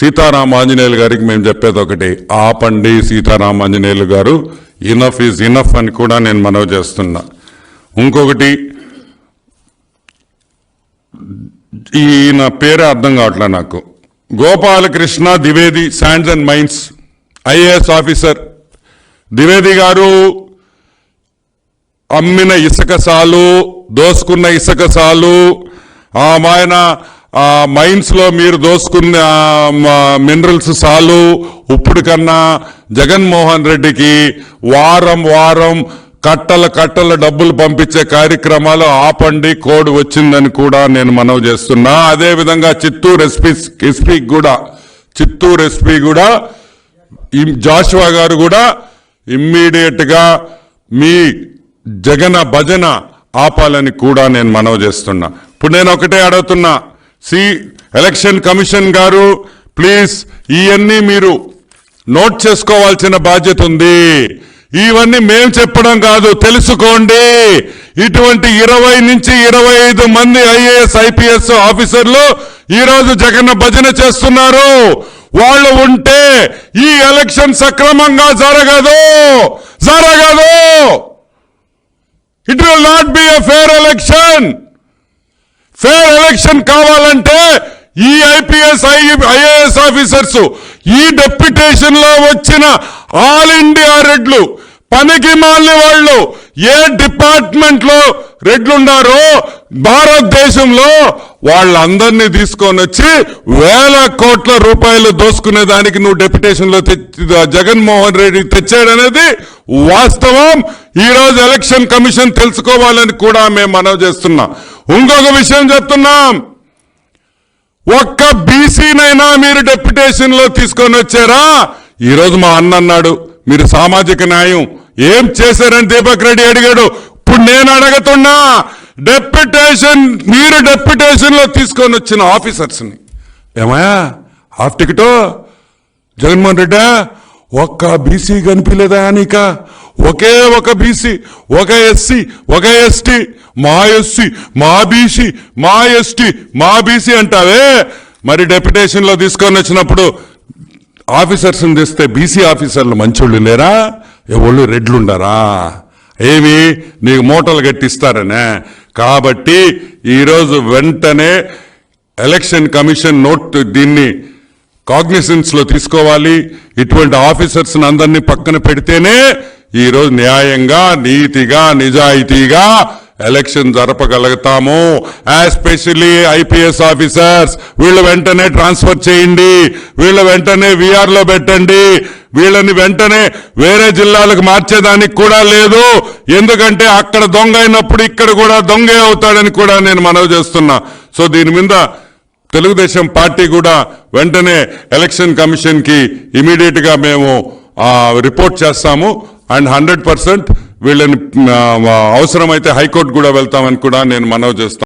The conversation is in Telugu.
సీతారామాంజనేయులు గారికి మేము చెప్పేది ఒకటి, ఆపండి సీతారామాంజనేయులు గారు, ఇనఫ్ ఈజ్ ఇనఫ్ అని కూడా నేను మనవి చేస్తున్నా. ఇంకొకటి, ఈయన పేరే అర్థం కావట్లే నాకు, Gopalakrishna Dwivedi, sands and mines IAS officer. Dwivedi garu అమ్మిన ఇసుక సాలు, దోసుకున్న ఇసుక సాలు, ఆయన మైన్స్ లో మీరు దోసుకున్న మినరల్స్ సాలు, ఇప్పుడు కన్నా జగన్మోహన్ రెడ్డికి వారం వారం కట్టల డబ్బులు పంపించే కార్యక్రమాలు ఆపండి, కోడ్ వచ్చిందని కూడా నేను మనవి చేస్తున్నా. అదేవిధంగా చిత్తూరు ఎస్పీ కూడా జాషువా గారు కూడా ఇమ్మీడియట్ గా మీ జగన భజన ఆపాలని కూడా నేను మనవి చేస్తున్నా. ఇప్పుడు నేను ఒకటే అడుగుతున్నా, ఎలక్షన్ కమిషన్ గారు ప్లీజ్ ఇవన్నీ మీరు నోట్ చేసుకోవాల్సిన బాధ్యత ఉంది. ఇవన్నీ మేము చెప్పడం కాదు, తెలుసుకోండి. ఇటువంటి 20 నుంచి 25 మంది ఐఏఎస్ ఐపీఎస్ ఆఫీసర్లు ఈరోజు జగన్ భజన చేస్తున్నారు. వాళ్ళు ఉంటే ఈ ఎలక్షన్ సక్రమంగా జరగదు. It will not be a fair election. Fair election కావాలంటే ఈ ఐఏఎస్ ఆఫీసర్స్, ఈ డెప్యుటేషన్ లో వచ్చిన ఆల్ ఇండియా రెడ్లు, పనికి మాలిన వాళ్ళు, ఏ డిపార్ట్మెంట్ లో రెడ్లున్నారో భారతదేశంలో వాళ్ళందరినీ తీసుకొని వచ్చి వేల కోట్ల రూపాయలు దోసుకునే దానికి నువ్వు డెప్యుటేషన్ లో జగన్మోహన్ రెడ్డి తెచ్చాడనేది వాస్తవం. ఈ రోజు ఎలక్షన్ కమిషన్ తెలుసుకోవాలని కూడా మేము మనవి చేస్తున్నాం. ఇంకొక విషయం చెప్తున్నాం, ఒక్క బీసీనైనా మీరు డెప్యుటేషన్ లో తీసుకొని వచ్చారా? ఈరోజు మా అన్న అన్నాడు మీరు సామాజిక న్యాయం ఏం చేశారని దీపక్ రెడ్డి అడిగాడు. ఇప్పుడు నేను అడుగుతున్నా, మీరు డెప్యుటేషన్ లో తీసుకొని వచ్చిన ఆఫీసర్స్ ని ఏమయ్యా హాఫ్ టికెట్ జగన్మోహన్ రెడ్డి ఒక్క బీసీ కనిపించలేదా? నీక ఒకే ఒక బీసీ, ఒక ఎస్సీ, ఒక ఎస్టీ, మా ఎస్సీ, మా బీసీ, మా ఎస్టీ, మా బీసీ అంటావే. మరి డెప్యుటేషన్ లో తీసుకొని వచ్చినప్పుడు ఆఫీసర్స్ తెస్తే బీసీ ఆఫీసర్లు మంచోళ్ళు లేరా? ఎవళ్ళు రెడ్లుండరా? ఏమి నీకు మూటలు కట్టిస్తారనే? కాబట్టి ఈరోజు వెంటనే ఎలక్షన్ కమిషన్ దీన్ని కాగ్నిసెన్స్ లో తీసుకోవాలి. ఇటువంటి ఆఫీసర్స్ అందరినీ పక్కన పెడితేనే ఈరోజు న్యాయంగా, నీతిగా, నిజాయితీగా ఎలక్షన్ జరపగలుగుతాము. ఎస్పెషల్లీ ఐపీఎస్ ఆఫీసర్స్, వీళ్ళు వెంటనే ట్రాన్స్ఫర్ చేయండి, వీళ్ళు వెంటనే వీఆర్ లో పెట్టండి. వీళ్ళని వెంటనే వేరే జిల్లాలకు మార్చేదానికి కూడా లేదు. ఎందుకంటే అక్కడ దొంగ అయినప్పుడు ఇక్కడ కూడా దొంగే అవుతాడని కూడా నేను మనవి చేస్తున్నా. సో దీని మీద తెలుగుదేశం పార్టీ కూడా వెంటనే ఎలక్షన్ కమిషన్ కి ఇమీడియట్ గా మేము రిపోర్ట్ చేస్తాము. అండ్ 100% వీళ్ళని అవసరమైతే హైకోర్టు కూడా వెళ్తామని కూడా నేను మనవి చేస్తాను.